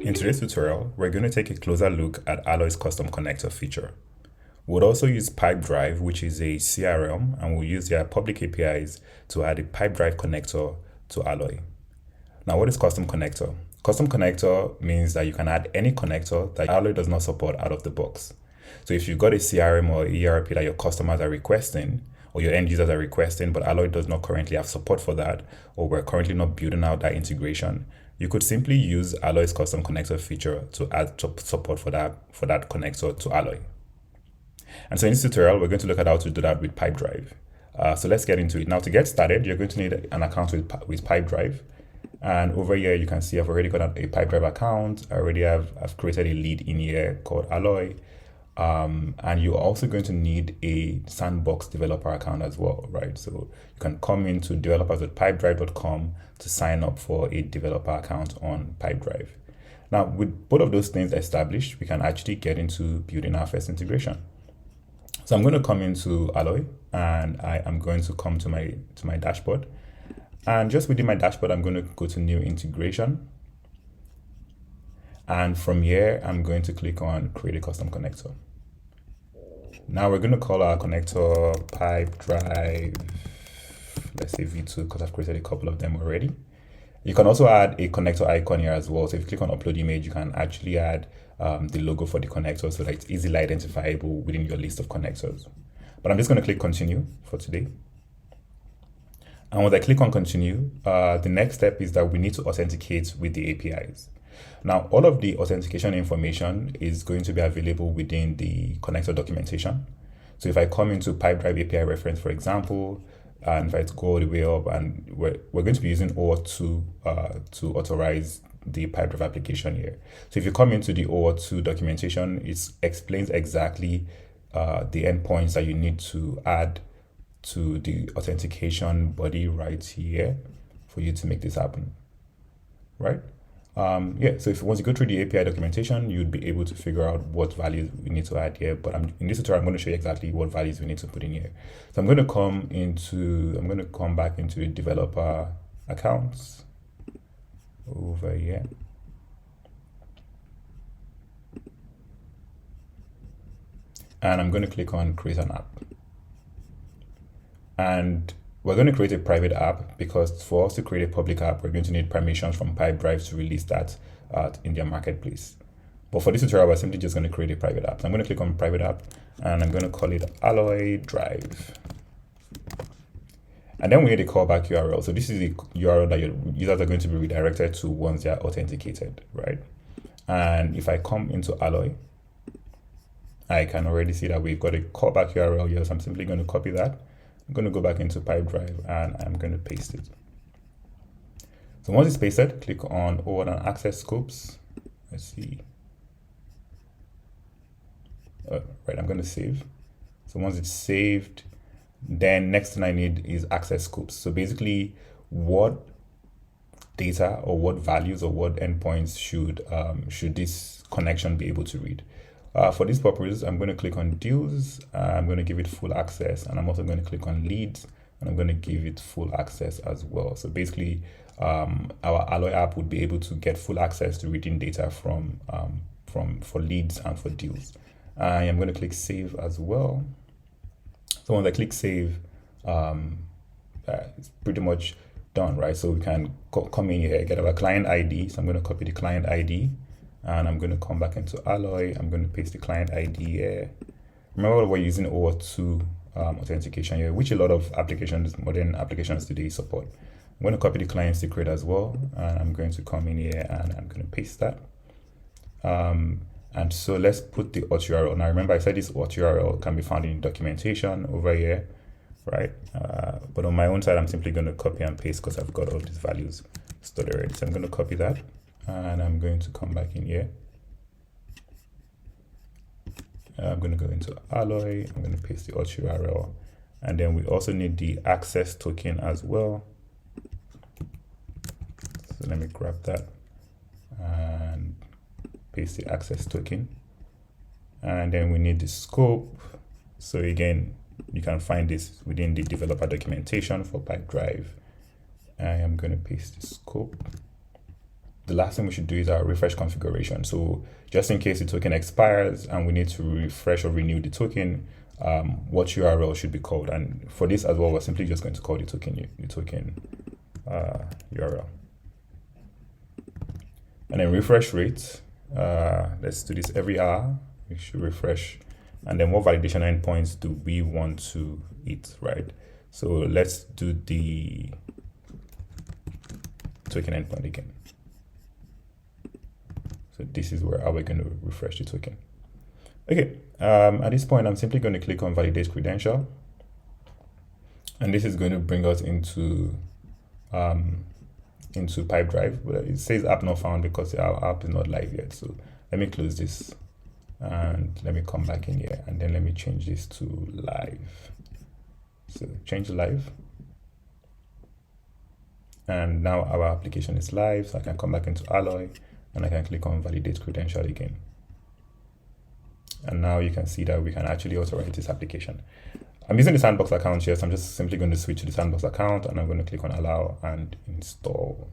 In today's tutorial, we're going to take a closer look at Alloy's custom connector feature. We'll also use PipeDrive, which is a CRM, and we'll use their public APIs to add a PipeDrive connector to Alloy. Now, what is custom connector? Custom connector means that you can add any connector that Alloy does not support out of the box. So if you've got a CRM or ERP that your customers are requesting, or your end users are requesting, but Alloy does not currently have support for that, or we're currently not building out that integration, you could simply use Alloy's custom connector feature to add support for that connector to Alloy. And so in this tutorial, we're going to look at how to do that with PipeDrive. So let's get into it. Now, to get started, you're going to need an account with PipeDrive. And over here, you can see I've already got a PipeDrive account. I've created a lead in here called Alloy. And you're also going to need a sandbox developer account as well, right? So you can come into developers.pipedrive.com to sign up for a developer account on PipeDrive. Now, with both of those things established, we can actually get into building our first integration. So I'm going to come into Alloy, and I am going to come to my dashboard. And just within my dashboard, I'm going to go to new integration. And from here, I'm going to click on create a custom connector. Now we're going to call our connector PipeDrive, let's say V2, because I've created a couple of them already. You can also add a connector icon here as well. So if you click on upload image, you can actually add the logo for the connector so that it's easily identifiable within your list of connectors. But I'm just going to click continue for today. And once I click on continue, the next step is that we need to authenticate with the APIs. Now, all of the authentication information is going to be available within the connector documentation. So if I come into PipeDrive API reference, for example, and if I go all the way up, and we're going to be using OAuth2 to authorize the PipeDrive application here. So if you come into the OAuth2 documentation, it explains exactly the endpoints that you need to add to the authentication body right here for you to make this happen, right? So once you go through the API documentation, you'd be able to figure out what values we need to add here. But in this tutorial, I'm going to show you exactly what values we need to put in here. So I'm going to come back into the developer accounts over here. And I'm going to click on create an app. And we're going to create a private app because for us to create a public app, we're going to need permissions from PipeDrive to release that in their marketplace. But for this tutorial, we're simply just going to create a private app. So I'm going to click on private app, and I'm going to call it Alloy Drive. And then we need a callback URL. So this is the URL that your users are going to be redirected to once they are authenticated, right? And if I come into Alloy, I can already see that we've got a callback URL here. So I'm simply going to copy that. I'm going to go back into PipeDrive and I'm going to paste it. So once it's pasted, click on OAuth and access scopes. Let's see. Right, I'm going to save. So once it's saved, then next thing I need is access scopes. So basically, what data or what values or what endpoints should this connection be able to read? For this purpose, I'm going to click on deals. I'm going to give it full access, and I'm also going to click on leads, and I'm going to give it full access as well. So basically, our Alloy app would be able to get full access to reading data for leads and for deals. I am going to click save as well. So once I click save, it's pretty much done, right? So we can come in here, get our client ID. So I'm going to copy the client ID. And I'm going to come back into Alloy. I'm going to paste the client ID here. Remember, we're using OAuth2 authentication here, which a lot of modern applications today support. I'm going to copy the client secret as well. And I'm going to come in here and I'm going to paste that. And so let's put the auth URL. Now, remember, I said this auth URL can be found in documentation over here, right? But on my own side, I'm simply going to copy and paste because I've got all these values stored already. So I'm going to copy that. And I'm going to come back in here. I'm going to go into Alloy. I'm going to paste the auth URL. And then we also need the access token as well. So let me grab that and paste the access token. And then we need the scope. So again, you can find this within the developer documentation for PipeDrive. I am going to paste the scope. the last thing we should do is our refresh configuration. So just in case the token expires and we need to refresh or renew the token, what URL should be called. And for this as well, we're simply just going to call the token URL. And then refresh rate. Let's do this every hour. We should refresh. And then what validation endpoints do we want to hit, right? So let's do the token endpoint again. So this is how we're going to refresh the token. Okay, at this point, I'm simply going to click on validate credential. And this is going to bring us into PipeDrive, but it says app not found because our app is not live yet. So let me close this and let me come back in here, and then let me change this to live. So change live. And now our application is live. So I can come back into Alloy and I can click on validate credential again. And now you can see that we can actually authorize this application. I'm using the sandbox account here, so I'm just simply going to switch to the sandbox account, and I'm going to click on allow and install.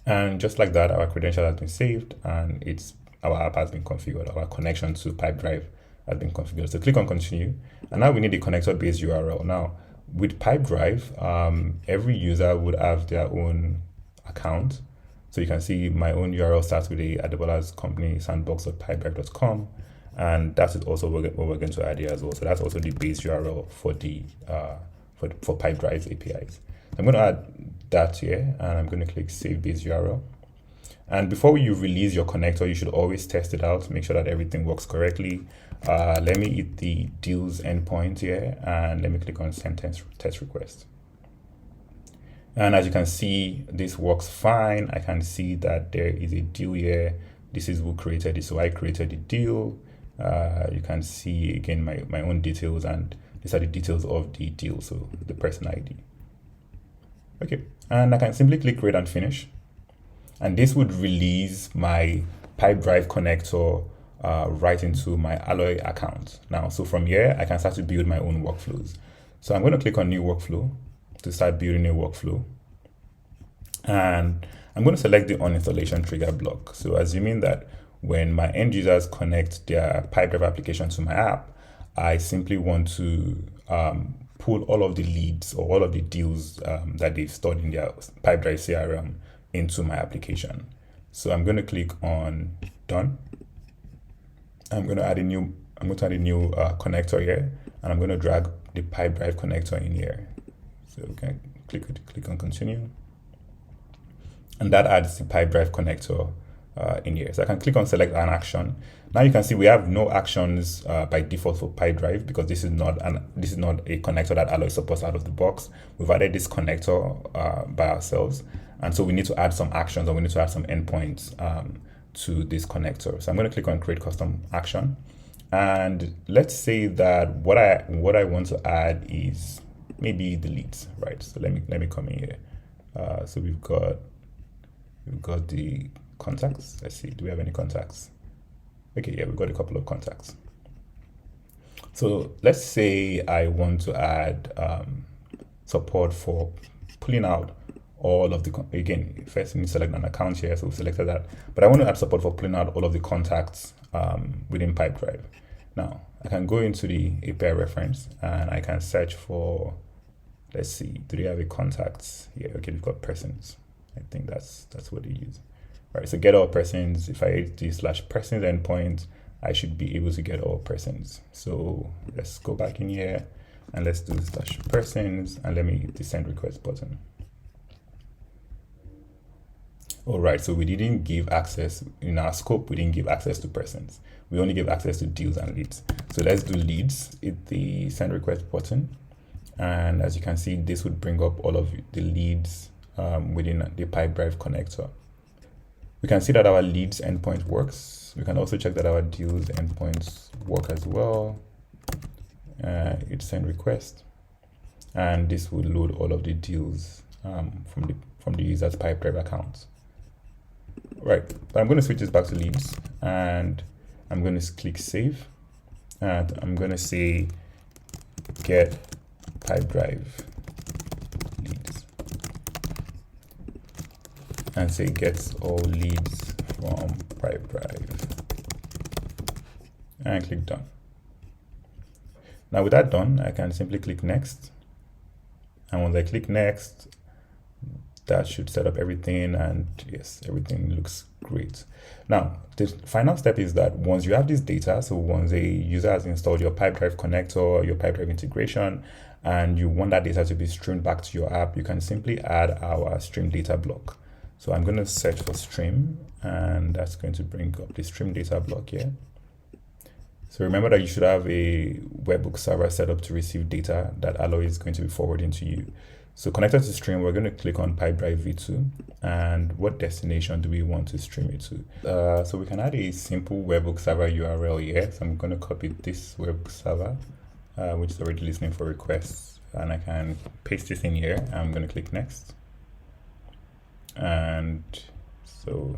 And just like that, our credential has been saved and our app has been configured. Our connection to PipeDrive has been configured. So click on continue. And now we need a connector-based URL. Now with PipeDrive, every user would have their own account. So you can see my own URL starts with Adebola's company sandbox.pipedrive.com. And that is also what we're going to add here as well. So that's also the base URL for the for PipeDrive's APIs. I'm going to add that here, and I'm going to click Save Base URL. And before you release your connector, you should always test it out, make sure that everything works correctly. Let me hit the deals endpoint here, and let me click on Send Test Request. And as you can see, this works fine. I can see that there is a deal here. This is who created it. So I created the deal. You can see again my own details, and these are the details of the deal, so the person ID. Okay, and I can simply click create and finish, and this would release my PipeDrive connector right into my Alloy account. Now, so from here I can start to build my own workflows. So I'm going to click on new workflow to start building a workflow, and I'm going to select the uninstallation trigger block. So assuming that when my end users connect their PipeDrive application to my app, I simply want to pull all of the leads or all of the deals that they've stored in their PipeDrive CRM into my application. So I'm going to click on done. I'm going to add a new connector here, and I'm going to drag the PipeDrive connector in here. So we can click on continue, and that adds the PipeDrive connector in here. So I can click on select an action. Now you can see we have no actions by default for PipeDrive because this is not a connector that Alloy supports out of the box. We've added this connector by ourselves, and so we need to add some actions, or we need to add some endpoints to this connector. So I'm going to click on create custom action, and let's say that what I want to add is maybe the leads, right? So let me come in here. So we've got the contacts. Let's see, do we have any contacts? Okay, yeah, we've got a couple of contacts. So let's say I want to add support for pulling out all of the, again, first we need to select an account here, so we selected that, but I want to add support for pulling out all of the contacts within PipeDrive. Now, I can go into the API reference and I can search for, let's see, do they have a contacts here? Okay, we've got persons. I think that's what they use. All right, so get all persons. If I hit the /persons endpoint, I should be able to get all persons. So let's go back in here and let's do /persons, and let me hit the send request button. All right, so we didn't give access in our scope. We didn't give access to persons. We only give access to deals and leads. So let's do leads. Hit the send request button, and as you can see, this would bring up all of the leads within the PipeDrive connector. We can see that our leads endpoint works. We can also check that our deals endpoints work as well. Hit send request, and this will load all of the deals from the user's PipeDrive account. Right, but I'm going to switch this back to leads, and I'm going to click save, and I'm going to say get PipeDrive leads. and say get all leads from PipeDrive and click done. Now with that done, I can simply click next. And once I click next, that should set up everything, and yes, everything looks great. Now, the final step is that once you have this data, so once a user has installed your PipeDrive connector, your PipeDrive integration, and you want that data to be streamed back to your app, you can simply add our stream data block. So I'm going to search for stream, and that's going to bring up the stream data block here. So remember that you should have a webhook server set up to receive data that Alloy is going to be forwarding to you. So connected to stream, we're going to click on PipeDrive v2, and what destination do we want to stream it to? So we can add a simple webhook server URL here. So I'm going to copy this webhook server, which is already listening for requests, and I can paste this in here. I'm going to click next. And so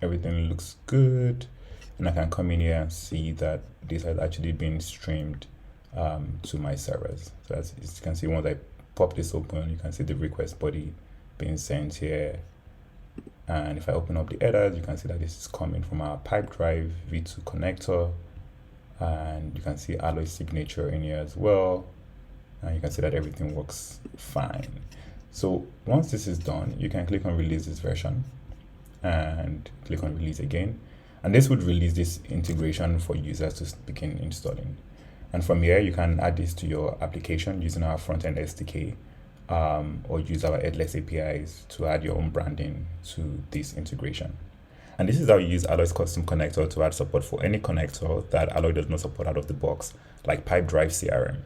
everything looks good. And I can come in here and see that this has actually been streamed to my servers. So as you can see, once I pop this open, you can see the request body being sent here. And if I open up the headers, you can see that this is coming from our PipeDrive v2 connector. And you can see Alloy's signature in here as well. And you can see that everything works fine. So once this is done, you can click on release this version and click on release again. And this would release this integration for users to begin installing. And from here, you can add this to your application using our front-end SDK, or use our headless APIs to add your own branding to this integration. And this is how you use Alloy's custom connector to add support for any connector that Alloy does not support out of the box, like PipeDrive CRM.